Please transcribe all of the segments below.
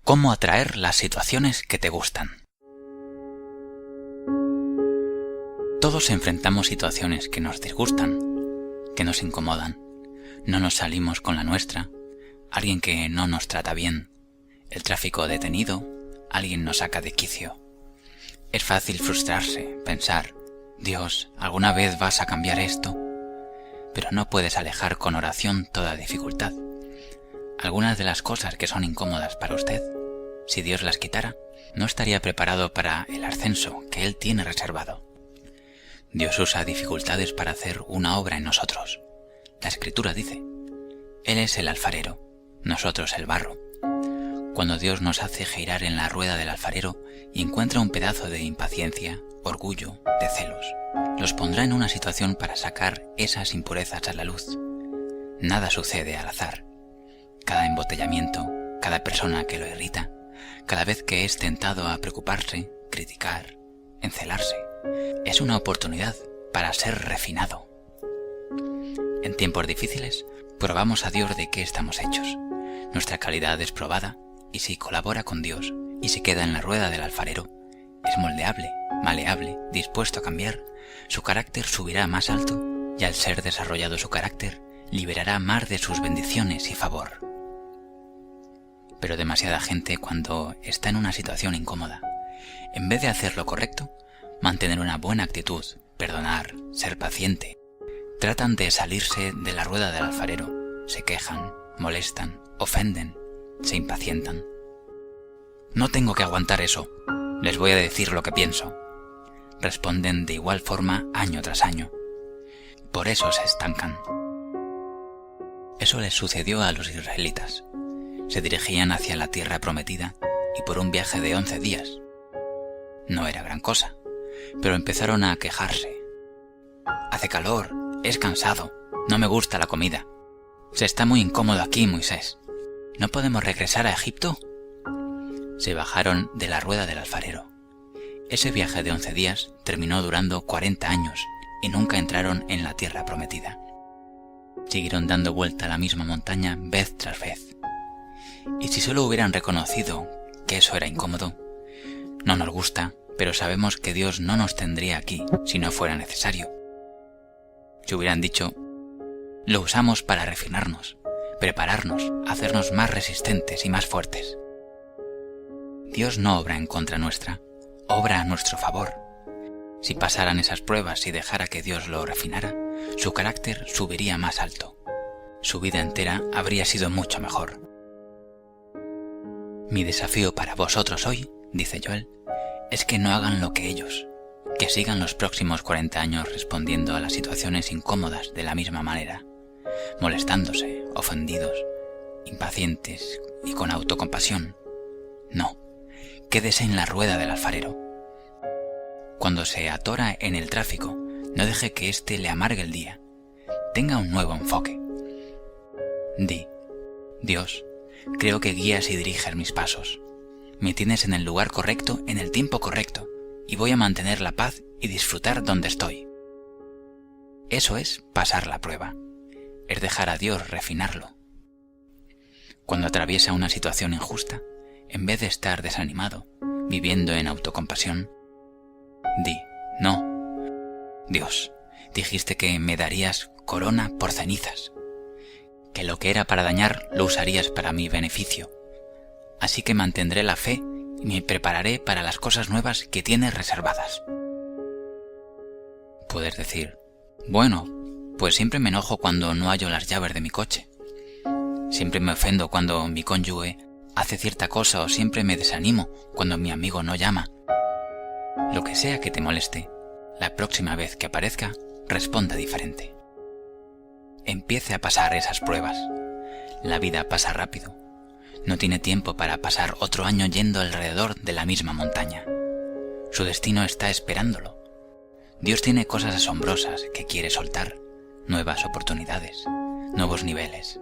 ¿Cómo atraer las situaciones que te gustan? Todos enfrentamos situaciones que nos disgustan, que nos incomodan. No nos salimos con la nuestra, alguien que no nos trata bien, el tráfico detenido, alguien nos saca de quicio. Es fácil frustrarse, pensar, Dios, ¿alguna vez vas a cambiar esto? Pero no puedes alejar con oración toda dificultad. Algunas de las cosas que son incómodas para usted, si Dios las quitara, no estaría preparado para el ascenso que Él tiene reservado. Dios usa dificultades para hacer una obra en nosotros. La Escritura dice, Él es el alfarero, nosotros el barro. Cuando Dios nos hace girar en la rueda del alfarero y encuentra un pedazo de impaciencia, orgullo, de celos, los pondrá en una situación para sacar esas impurezas a la luz. Nada sucede al azar. Cada embotellamiento, cada persona que lo irrita, cada vez que es tentado a preocuparse, criticar, encelarse, es una oportunidad para ser refinado. En tiempos difíciles, probamos a Dios de qué estamos hechos. Nuestra calidad es probada, y si colabora con Dios y se queda en la rueda del alfarero, es moldeable, maleable, dispuesto a cambiar, su carácter subirá más alto y al ser desarrollado su carácter, liberará más de sus bendiciones y favor. Pero demasiada gente, cuando está en una situación incómoda, en vez de hacer lo correcto, mantener una buena actitud, perdonar, ser paciente, tratan de salirse de la rueda del alfarero, se quejan, molestan, ofenden, se impacientan. No tengo que aguantar eso, les voy a decir lo que pienso. Responden de igual forma año tras año. Por eso se estancan. Eso les sucedió a los israelitas. Se dirigían hacia la tierra prometida y por un viaje de 11 días. No era gran cosa, pero empezaron a quejarse. Hace calor, es cansado, no me gusta la comida. Se está muy incómodo aquí, Moisés. ¿No podemos regresar a Egipto? Se bajaron de la rueda del alfarero. Ese viaje de 11 días terminó durando 40 años y nunca entraron en la tierra prometida. Siguieron dando vuelta a la misma montaña vez tras vez. Y si solo hubieran reconocido que eso era incómodo, no nos gusta, pero sabemos que Dios no nos tendría aquí si no fuera necesario. Si hubieran dicho, lo usamos para refinarnos, prepararnos, hacernos más resistentes y más fuertes. Dios no obra en contra nuestra, obra a nuestro favor. Si pasaran esas pruebas y dejara que Dios lo refinara, su carácter subiría más alto. Su vida entera habría sido mucho mejor. Mi desafío para vosotros hoy, dice Joel, es que no hagan lo que ellos, que sigan los próximos 40 años respondiendo a las situaciones incómodas de la misma manera, molestándose, ofendidos, impacientes y con autocompasión. No, quédese en la rueda del alfarero. Cuando se atora en el tráfico, no deje que éste le amargue el día. Tenga un nuevo enfoque. Di, Dios, creo que guías y diriges mis pasos. Me tienes en el lugar correcto, en el tiempo correcto, y voy a mantener la paz y disfrutar donde estoy. Eso es pasar la prueba. Es dejar a Dios refinarlo. Cuando atraviesa una situación injusta, en vez de estar desanimado, viviendo en autocompasión, di, no, Dios, dijiste que me darías corona por cenizas, que lo que era para dañar lo usarías para mi beneficio. Así que mantendré la fe y me prepararé para las cosas nuevas que tienes reservadas. Puedes decir, bueno, pues siempre me enojo cuando no hallo las llaves de mi coche. Siempre me ofendo cuando mi cónyuge hace cierta cosa o siempre me desanimo cuando mi amigo no llama. Lo que sea que te moleste, la próxima vez que aparezca, responda diferente. Empiece a pasar esas pruebas. La vida pasa rápido. No tiene tiempo para pasar otro año yendo alrededor de la misma montaña. Su destino está esperándolo. Dios tiene cosas asombrosas que quiere soltar, nuevas oportunidades, nuevos niveles,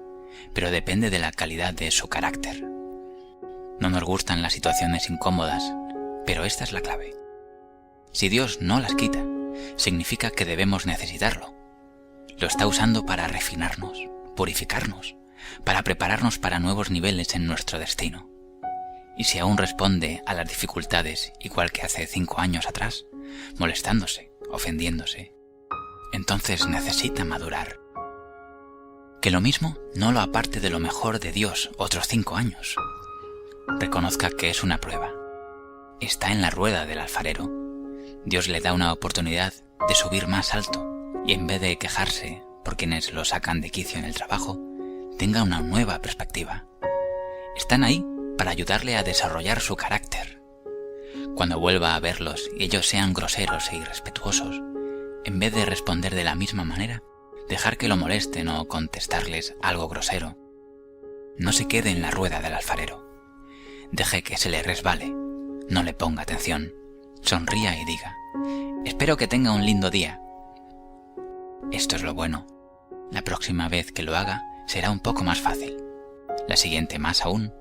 pero depende de la calidad de su carácter. No nos gustan las situaciones incómodas, pero esta es la clave. Si Dios no las quita, significa que debemos necesitarlo. Lo está usando para refinarnos, purificarnos, para prepararnos para nuevos niveles en nuestro destino. y si aún responde a las dificultades igual que hace 5 años atrás, molestándose, ofendiéndose, entonces necesita madurar. Que lo mismo no lo aparte de lo mejor de Dios otros 5 años. Reconozca que es una prueba. Está en la rueda del alfarero. Dios le da una oportunidad de subir más alto y en vez de quejarse por quienes lo sacan de quicio en el trabajo, tenga una nueva perspectiva. Están ahí para ayudarle a desarrollar su carácter. Cuando vuelva a verlos y ellos sean groseros e irrespetuosos, en vez de responder de la misma manera, dejar que lo molesten o contestarles algo grosero. No se quede en la rueda del alfarero. Deje que se le resbale. No le ponga atención. Sonría y diga: espero que tenga un lindo día. Esto es lo bueno. La próxima vez que lo haga será un poco más fácil. La siguiente más aún.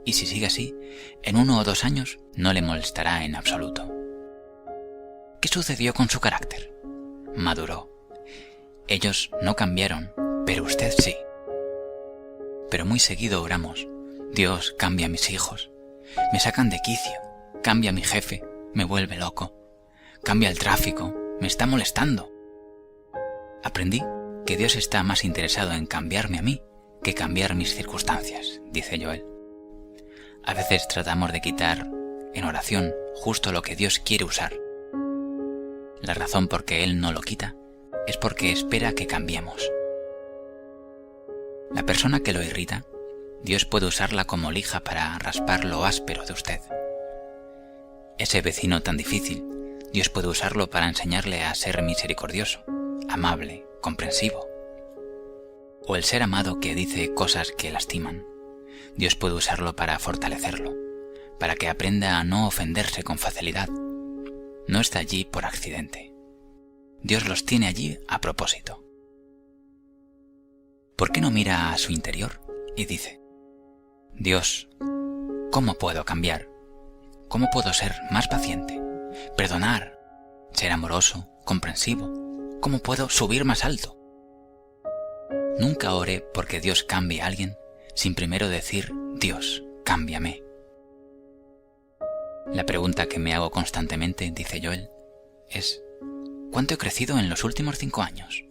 Y si sigue así, en 1 o 2 años no le molestará en absoluto. ¿Qué sucedió con su carácter? Maduró. Ellos no cambiaron, pero usted sí. Pero muy seguido oramos: Dios, cambia a mis hijos. Me sacan de quicio. Cambia a mi jefe. Me vuelve loco. Cambia el tráfico. Me está molestando. Aprendí que Dios está más interesado en cambiarme a mí que cambiar mis circunstancias, dice Joel. A veces tratamos de quitar en oración justo lo que Dios quiere usar. La razón por que Él no lo quita es porque espera que cambiemos. La persona que lo irrita, Dios puede usarla como lija para raspar lo áspero de usted. Ese vecino tan difícil, Dios puede usarlo para enseñarle a ser misericordioso, amable, comprensivo. O el ser amado que dice cosas que lastiman, Dios puede usarlo para fortalecerlo, para que aprenda a no ofenderse con facilidad. No está allí por accidente. Dios los tiene allí a propósito. ¿Por qué no mira a su interior y dice: Dios, ¿cómo puedo cambiar? ¿Cómo puedo ser más paciente? Perdonar, ser amoroso, comprensivo. ¿Cómo puedo subir más alto? Nunca ore porque Dios cambie a alguien sin primero decir: Dios, cámbiame. La pregunta que me hago constantemente, dice Joel, es: ¿cuánto he crecido en los últimos 5 años?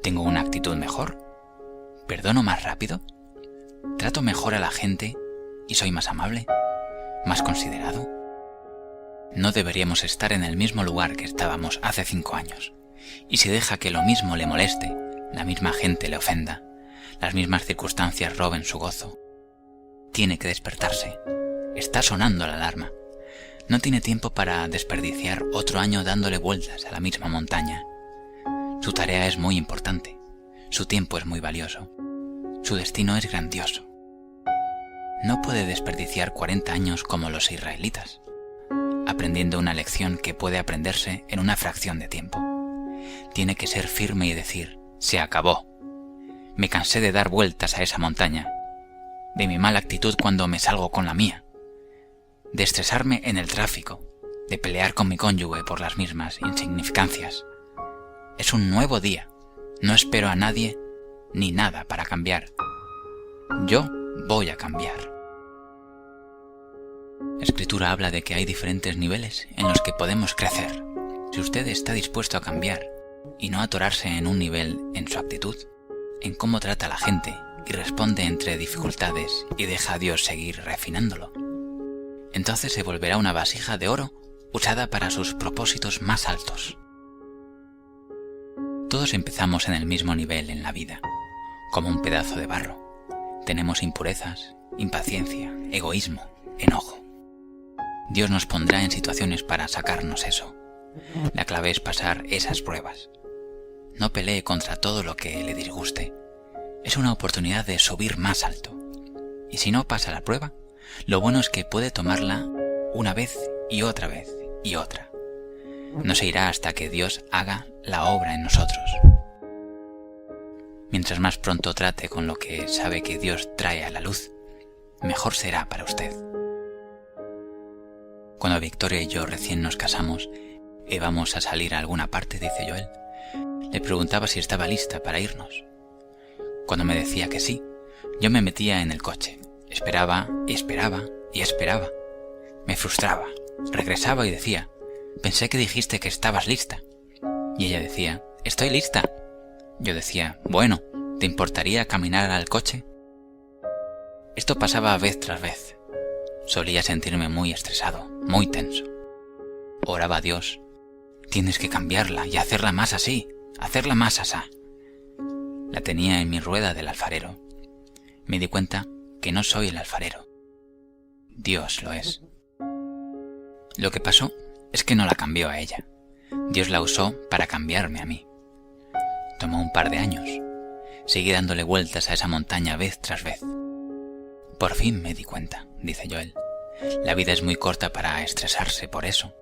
¿Tengo una actitud mejor? ¿Perdono más rápido? ¿Trato mejor a la gente y soy más amable? ¿Más considerado? No deberíamos estar en el mismo lugar que estábamos hace 5 años. Y si deja que lo mismo le moleste, la misma gente le ofenda, las mismas circunstancias roben su gozo, tiene que despertarse. Está sonando la alarma. No tiene tiempo para desperdiciar otro año dándole vueltas a la misma montaña. Su tarea es muy importante. Su tiempo es muy valioso. Su destino es grandioso. No puede desperdiciar 40 años como los israelitas, aprendiendo una lección que puede aprenderse en una fracción de tiempo. Tiene que ser firme y decir: se acabó. Me cansé de dar vueltas a esa montaña, de mi mala actitud cuando me salgo con la mía, de estresarme en el tráfico, de pelear con mi cónyuge por las mismas insignificancias. Es un nuevo día. No espero a nadie ni nada para cambiar. Yo voy a cambiar. La Escritura habla de que hay diferentes niveles en los que podemos crecer. Si usted está dispuesto a cambiar y no atorarse en un nivel en su actitud, en cómo trata a la gente y responde entre dificultades y deja a Dios seguir refinándolo, entonces se volverá una vasija de oro usada para sus propósitos más altos. Todos empezamos en el mismo nivel en la vida, como un pedazo de barro. Tenemos impurezas, impaciencia, egoísmo, enojo. Dios nos pondrá en situaciones para sacarnos eso. La clave es pasar esas pruebas. No pelee contra todo lo que le disguste. Es una oportunidad de subir más alto. Y si no pasa la prueba, lo bueno es que puede tomarla una vez y otra vez y otra. No se irá hasta que Dios haga la obra en nosotros. Mientras más pronto trate con lo que sabe que Dios trae a la luz, mejor será para usted. Cuando Victoria y yo recién nos casamos, íbamos a salir a alguna parte, dice Joel, le preguntaba si estaba lista para irnos. Cuando me decía que sí, yo me metía en el coche, esperaba y esperaba y esperaba. Me frustraba, regresaba y decía, pensé que dijiste que estabas lista. Y ella decía, estoy lista. Yo decía, bueno, ¿te importaría caminar al coche? Esto pasaba vez tras vez. Solía sentirme muy estresado, muy tenso. Oraba a Dios, tienes que cambiarla y hacerla más así, hacerla más asá. La tenía en mi rueda del alfarero. Me di cuenta que no soy el alfarero. Dios lo es. Lo que pasó es que no la cambió a ella. Dios la usó para cambiarme a mí. Tomó un par de años. Seguí dándole vueltas a esa montaña vez tras vez. Por fin me di cuenta, dice Joel. La vida es muy corta para estresarse por eso.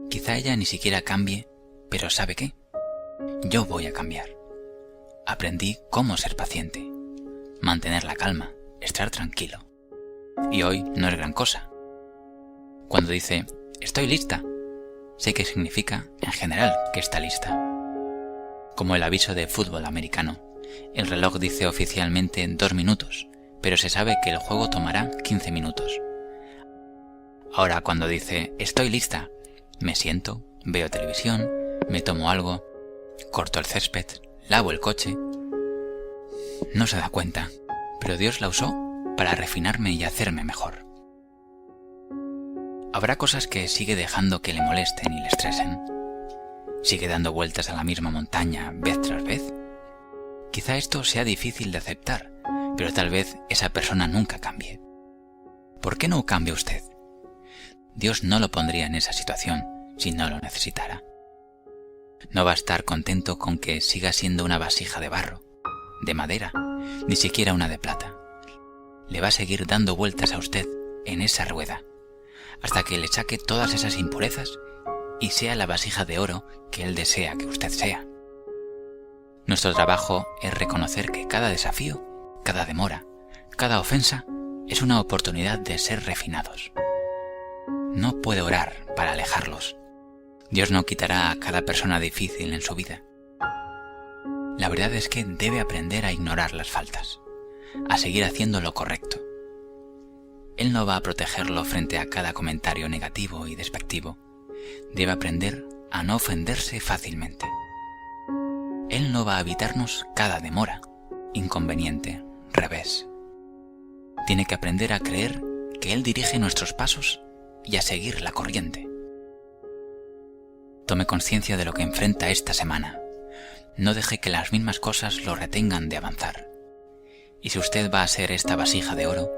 Quizá ella ni siquiera cambie, pero ¿sabe qué? Yo voy a cambiar. Aprendí cómo ser paciente, mantener la calma, estar tranquilo. Y hoy no es gran cosa. Cuando dice, estoy lista, sé que significa, en general, que está lista. Como el aviso de fútbol americano, el reloj dice oficialmente 2 minutos, pero se sabe que el juego tomará 15 minutos. Ahora cuando dice, estoy lista, me siento, veo televisión, me tomo algo, corto el césped, lavo el coche. No se da cuenta, pero Dios la usó para refinarme y hacerme mejor. Habrá cosas que sigue dejando que le molesten y le estresen. ¿Sigue dando vueltas a la misma montaña vez tras vez? Quizá esto sea difícil de aceptar, pero tal vez esa persona nunca cambie. ¿Por qué no cambia usted? Dios no lo pondría en esa situación si no lo necesitara. No va a estar contento con que siga siendo una vasija de barro, de madera, ni siquiera una de plata. Le va a seguir dando vueltas a usted en esa rueda, hasta que le saque todas esas impurezas y sea la vasija de oro que Él desea que usted sea. Nuestro trabajo es reconocer que cada desafío, cada demora, cada ofensa es una oportunidad de ser refinados. No puede orar para alejarlos. Dios no quitará a cada persona difícil en su vida. La verdad es que debe aprender a ignorar las faltas, a seguir haciendo lo correcto. Él no va a protegerlo frente a cada comentario negativo y despectivo. Debe aprender a no ofenderse fácilmente. Él no va a evitarnos cada demora, inconveniente, revés. Tiene que aprender a creer que Él dirige nuestros pasos y a seguir la corriente. Tome conciencia de lo que enfrenta esta semana. No deje que las mismas cosas lo retengan de avanzar. Y si usted va a ser esta vasija de oro,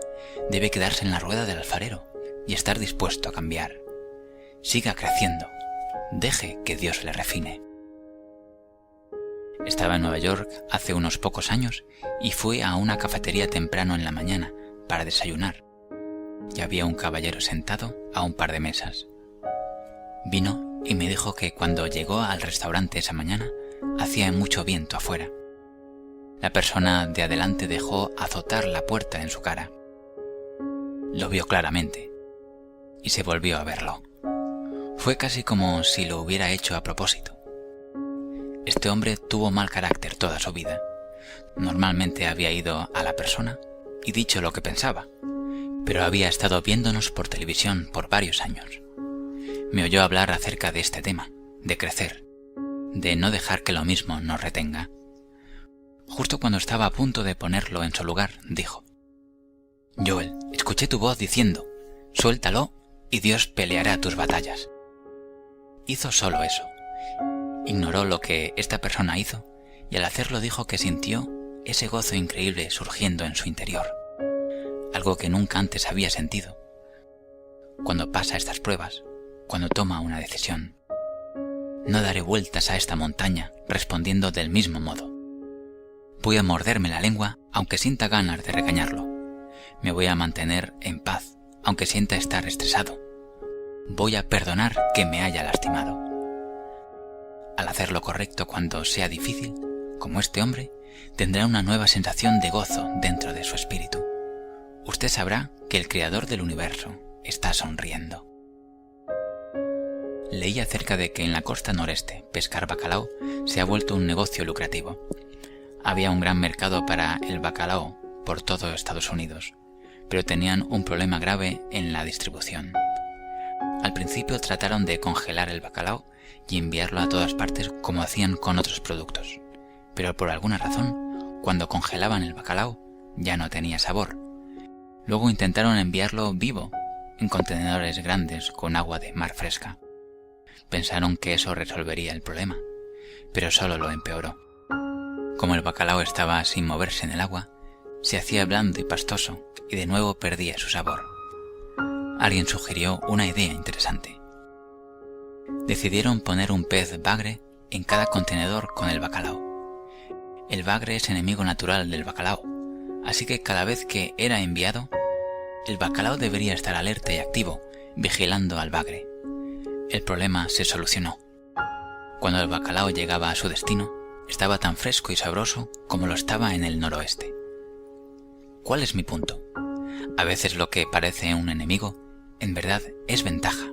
debe quedarse en la rueda del alfarero y estar dispuesto a cambiar. Siga creciendo. Deje que Dios le refine. Estaba en Nueva York hace unos pocos años y fui a una cafetería temprano en la mañana para desayunar. Y había un caballero sentado a un par de mesas. Vino y me dijo que cuando llegó al restaurante esa mañana hacía mucho viento afuera. La persona de adelante dejó azotar la puerta en su cara. Lo vio claramente y se volvió a verlo. Fue casi como si lo hubiera hecho a propósito. Este hombre tuvo mal carácter toda su vida. Normalmente había ido a la persona y dicho lo que pensaba, pero había estado viéndonos por televisión por varios años. Me oyó hablar acerca de este tema, de crecer, de no dejar que lo mismo nos retenga. Justo cuando estaba a punto de ponerlo en su lugar, dijo: Joel, escuché tu voz diciendo, suéltalo y Dios peleará tus batallas. Hizo solo eso. Ignoró lo que esta persona hizo y al hacerlo dijo que sintió ese gozo increíble surgiendo en su interior, algo que nunca antes había sentido. Cuando pasa estas pruebas, cuando toma una decisión, no daré vueltas a esta montaña respondiendo del mismo modo. Voy a morderme la lengua aunque sienta ganas de regañarlo. Me voy a mantener en paz aunque sienta estar estresado. Voy a perdonar que me haya lastimado. Al hacer lo correcto cuando sea difícil, como este hombre, tendrá una nueva sensación de gozo dentro de su espíritu. Usted sabrá que el Creador del universo está sonriendo. Leí acerca de que en la costa noreste pescar bacalao se ha vuelto un negocio lucrativo. Había un gran mercado para el bacalao por todo Estados Unidos, pero tenían un problema grave en la distribución. Al principio trataron de congelar el bacalao y enviarlo a todas partes como hacían con otros productos, pero por alguna razón, cuando congelaban el bacalao, ya no tenía sabor. Luego intentaron enviarlo vivo, en contenedores grandes con agua de mar fresca. Pensaron que eso resolvería el problema, pero solo lo empeoró. Como el bacalao estaba sin moverse en el agua, se hacía blando y pastoso y de nuevo perdía su sabor. Alguien sugirió una idea interesante. Decidieron poner un pez bagre en cada contenedor con el bacalao. El bagre es enemigo natural del bacalao, así que cada vez que era enviado, el bacalao debería estar alerta y activo, vigilando al bagre. El problema se solucionó. Cuando el bacalao llegaba a su destino, estaba tan fresco y sabroso como lo estaba en el noroeste. ¿Cuál es mi punto? A veces lo que parece un enemigo, en verdad es ventaja.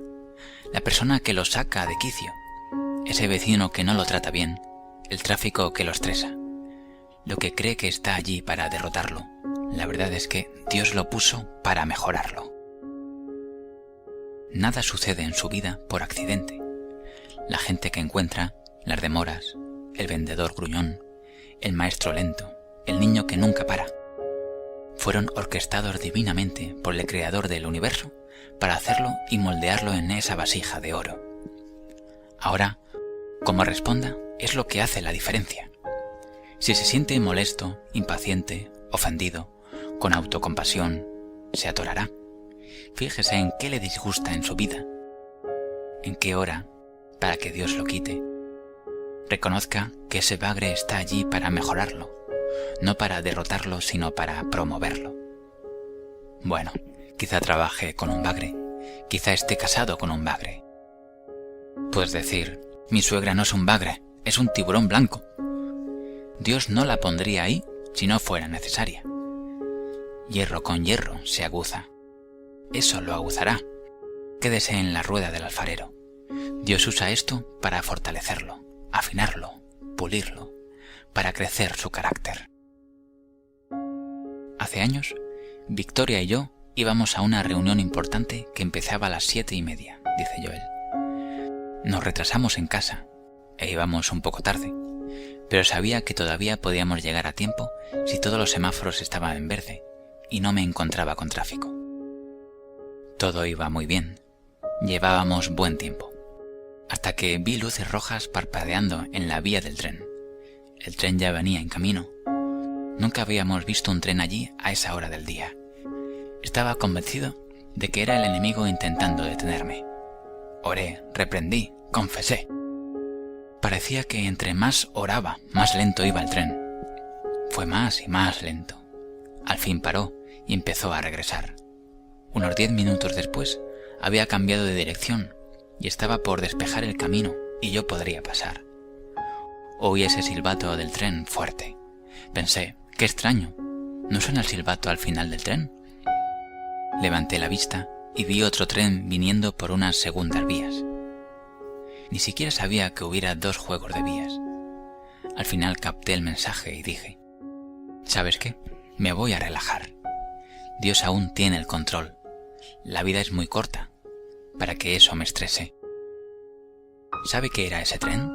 La persona que lo saca de quicio, ese vecino que no lo trata bien, el tráfico que lo estresa. Lo que cree que está allí para derrotarlo, la verdad es que Dios lo puso para mejorarlo. Nada sucede en su vida por accidente. La gente que encuentra, las demoras, el vendedor gruñón, el maestro lento, el niño que nunca para, fueron orquestados divinamente por el Creador del universo para hacerlo y moldearlo en esa vasija de oro. Ahora, como responda, es lo que hace la diferencia. Si se siente molesto, impaciente, ofendido, con autocompasión, se atorará. Fíjese en qué le disgusta en su vida, en qué ora, para que Dios lo quite. Reconozca que ese bagre está allí para mejorarlo, no para derrotarlo, sino para promoverlo. Bueno, quizá trabaje con un bagre, quizá esté casado con un bagre. Puedes decir, mi suegra no es un bagre, es un tiburón blanco. Dios no la pondría ahí si no fuera necesaria. Hierro con hierro se aguza. Eso lo aguzará. Quédese en la rueda del alfarero. Dios usa esto para fortalecerlo, afinarlo, pulirlo, para crecer su carácter. Hace años, Victoria y yo íbamos a una reunión importante que empezaba a las 7:30, dice Joel. Nos retrasamos en casa e íbamos un poco tarde, pero sabía que todavía podíamos llegar a tiempo si todos los semáforos estaban en verde y no me encontraba con tráfico. Todo iba muy bien. Llevábamos buen tiempo. Hasta que vi luces rojas parpadeando en la vía del tren. El tren ya venía en camino. Nunca habíamos visto un tren allí a esa hora del día. Estaba convencido de que era el enemigo intentando detenerme. Oré, reprendí, confesé. Parecía que entre más oraba, más lento iba el tren. Fue más y más lento. Al fin paró y empezó a regresar. Unos 10 minutos después, había cambiado de dirección y estaba por despejar el camino y yo podría pasar. Oí ese silbato del tren fuerte. Pensé, qué extraño, ¿no suena el silbato al final del tren? Levanté la vista y vi otro tren viniendo por unas segundas vías. Ni siquiera sabía que hubiera 2 juegos de vías. Al final capté el mensaje y dije, ¿sabes qué? Me voy a relajar. Dios aún tiene el control. La vida es muy corta para que eso me estrese. ¿Sabe qué era ese tren?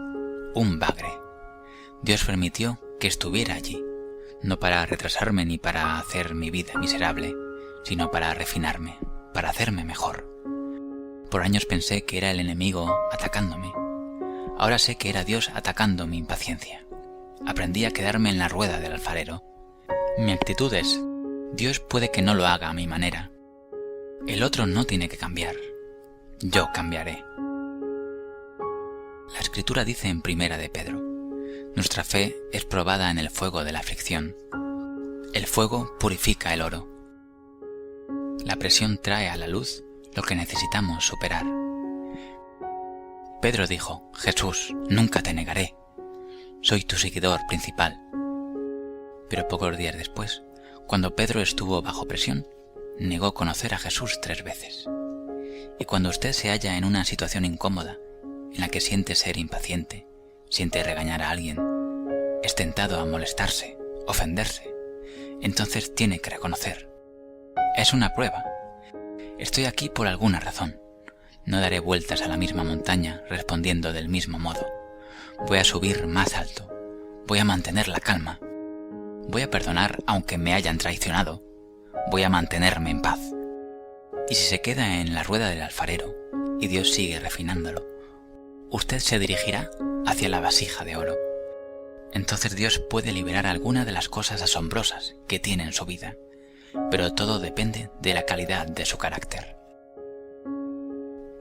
Un bagre. Dios permitió que estuviera allí, no para retrasarme ni para hacer mi vida miserable, sino para refinarme, para hacerme mejor. Por años pensé que era el enemigo atacándome. Ahora sé que era Dios atacando mi impaciencia. Aprendí a quedarme en la rueda del alfarero. Mi actitud es, Dios puede que no lo haga a mi manera. El otro no tiene que cambiar. Yo cambiaré. La Escritura dice en 1 de Pedro, nuestra fe es probada en el fuego de la aflicción. El fuego purifica el oro. La presión trae a la luz lo que necesitamos superar. Pedro dijo, Jesús, nunca te negaré. Soy tu seguidor principal. Pero pocos días después, cuando Pedro estuvo bajo presión, negó conocer a Jesús 3 veces. Y cuando usted se halla en una situación incómoda, en la que siente ser impaciente, siente regañar a alguien, es tentado a molestarse, ofenderse, entonces tiene que reconocer, es una prueba. Estoy aquí por alguna razón. No daré vueltas a la misma montaña respondiendo del mismo modo. Voy a subir más alto. Voy a mantener la calma. Voy a perdonar aunque me hayan traicionado. Voy a mantenerme en paz. Y si se queda en la rueda del alfarero y Dios sigue refinándolo, usted se dirigirá hacia la vasija de oro. Entonces Dios puede liberar alguna de las cosas asombrosas que tiene en su vida, pero todo depende de la calidad de su carácter.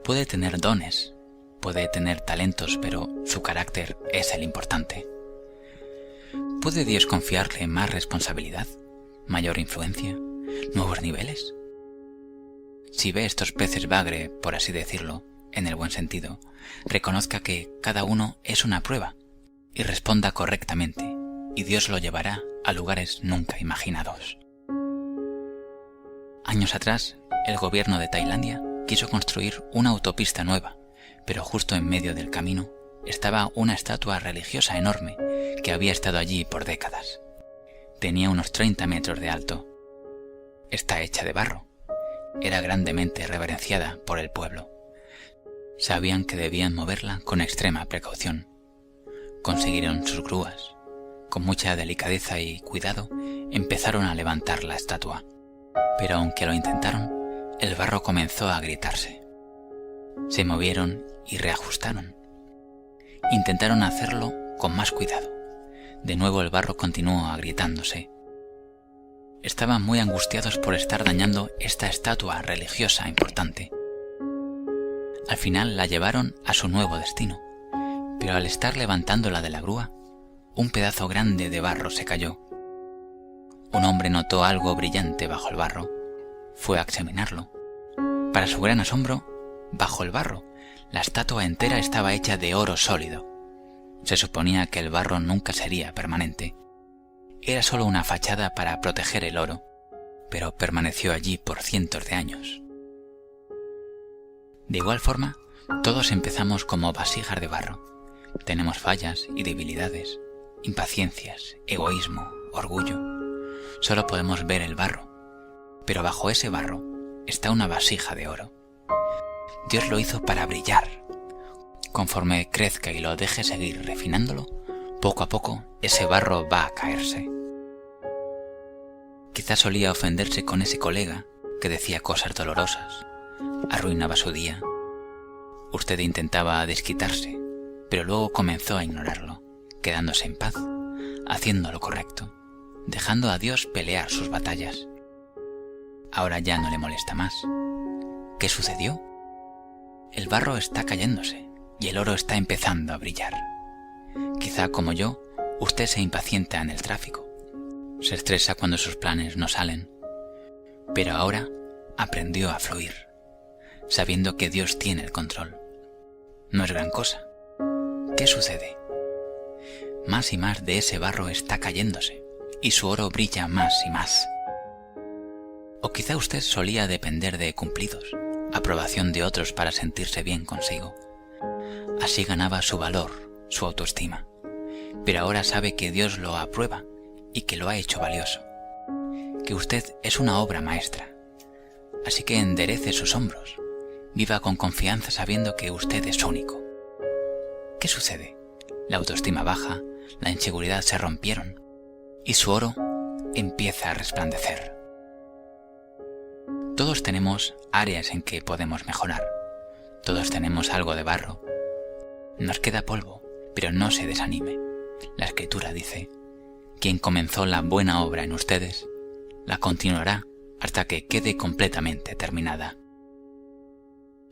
Puede tener dones, puede tener talentos, pero su carácter es el importante. ¿Puede Dios confiarle más responsabilidad, mayor influencia, nuevos niveles? Si ve estos peces bagre, por así decirlo, en el buen sentido, reconozca que cada uno es una prueba y responda correctamente, y Dios lo llevará a lugares nunca imaginados. Años atrás, el gobierno de Tailandia quiso construir una autopista nueva, pero justo en medio del camino estaba una estatua religiosa enorme que había estado allí por décadas. Tenía unos 30 metros de alto. Está hecha de barro. Era grandemente reverenciada por el pueblo. Sabían que debían moverla con extrema precaución. Consiguieron sus grúas. Con mucha delicadeza y cuidado empezaron a levantar la estatua. Pero aunque lo intentaron, el barro comenzó a agrietarse. Se movieron y reajustaron. Intentaron hacerlo con más cuidado. De nuevo el barro continuó agrietándose. Estaban muy angustiados por estar dañando esta estatua religiosa importante. Al final la llevaron a su nuevo destino, pero al estar levantándola de la grúa, un pedazo grande de barro se cayó. Un hombre notó algo brillante bajo el barro. Fue a examinarlo. Para su gran asombro, bajo el barro, la estatua entera estaba hecha de oro sólido. Se suponía que el barro nunca sería permanente. Era solo una fachada para proteger el oro, pero permaneció allí por cientos de años. De igual forma, todos empezamos como vasijas de barro. Tenemos fallas y debilidades, impaciencias, egoísmo, orgullo. Solo podemos ver el barro, pero bajo ese barro está una vasija de oro. Dios lo hizo para brillar. Conforme crezca y lo deje seguir refinándolo, poco a poco ese barro va a caerse. Quizás solía ofenderse con ese colega que decía cosas dolorosas, arruinaba su día. Usted intentaba desquitarse, pero luego comenzó a ignorarlo, quedándose en paz, haciendo lo correcto, dejando a Dios pelear sus batallas. Ahora ya no le molesta más. ¿Qué sucedió? El barro está cayéndose y el oro está empezando a brillar. Quizá como yo, usted se impacienta en el tráfico, se estresa cuando sus planes no salen, pero ahora aprendió a fluir, sabiendo que Dios tiene el control. No es gran cosa. ¿Qué sucede? Más y más de ese barro está cayéndose y su oro brilla más y más. O quizá usted solía depender de cumplidos, aprobación de otros para sentirse bien consigo. Así ganaba su valor, su autoestima. Pero ahora sabe que Dios lo aprueba y que lo ha hecho valioso. Que usted es una obra maestra. Así que enderece sus hombros. Viva con confianza sabiendo que usted es único. ¿Qué sucede? La autoestima baja, la inseguridad se rompieron y su oro empieza a resplandecer. Todos tenemos áreas en que podemos mejorar. Todos tenemos algo de barro. Nos queda polvo, pero no se desanime. La Escritura dice: quien comenzó la buena obra en ustedes, la continuará hasta que quede completamente terminada.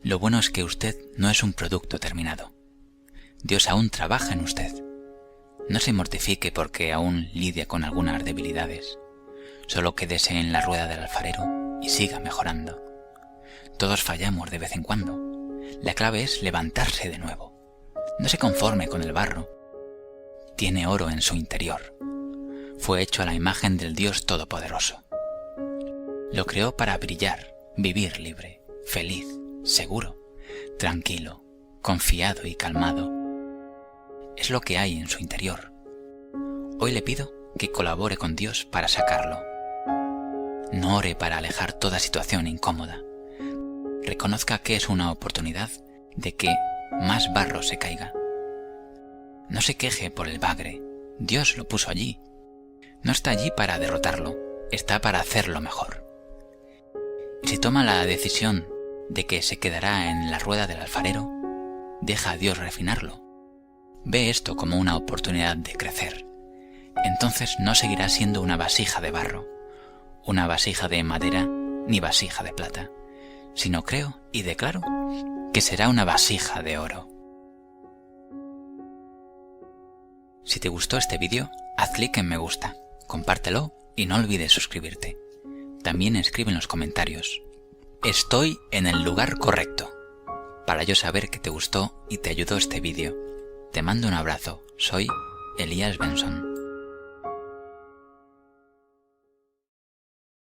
Lo bueno es que usted no es un producto terminado. Dios aún trabaja en usted. No se mortifique porque aún lidia con algunas debilidades. Solo quédese en la rueda del alfarero y siga mejorando. Todos fallamos de vez en cuando. La clave es levantarse de nuevo. No se conforme con el barro. Tiene oro en su interior. Fue hecho a la imagen del Dios Todopoderoso. Lo creó para brillar, vivir libre, feliz, seguro, tranquilo, confiado y calmado. Es lo que hay en su interior. Hoy le pido que colabore con Dios para sacarlo. no ore para alejar toda situación incómoda. Reconozca que es una oportunidad de que más barro se caiga. No se queje por el bagre, Dios lo puso allí. No está allí para derrotarlo, está para hacerlo mejor. Y si toma la decisión de que se quedará en la rueda del alfarero, deja a Dios refinarlo. Ve esto como una oportunidad de crecer. Entonces no seguirá siendo una vasija de barro, una vasija de madera ni vasija de plata, sino creo y declaro que será una vasija de oro. Si te gustó este vídeo, haz clic en me gusta, compártelo y no olvides suscribirte. También escribe en los comentarios: estoy en el lugar correcto, para yo saber que te gustó y te ayudó este vídeo. Te mando un abrazo, soy Elías Benson.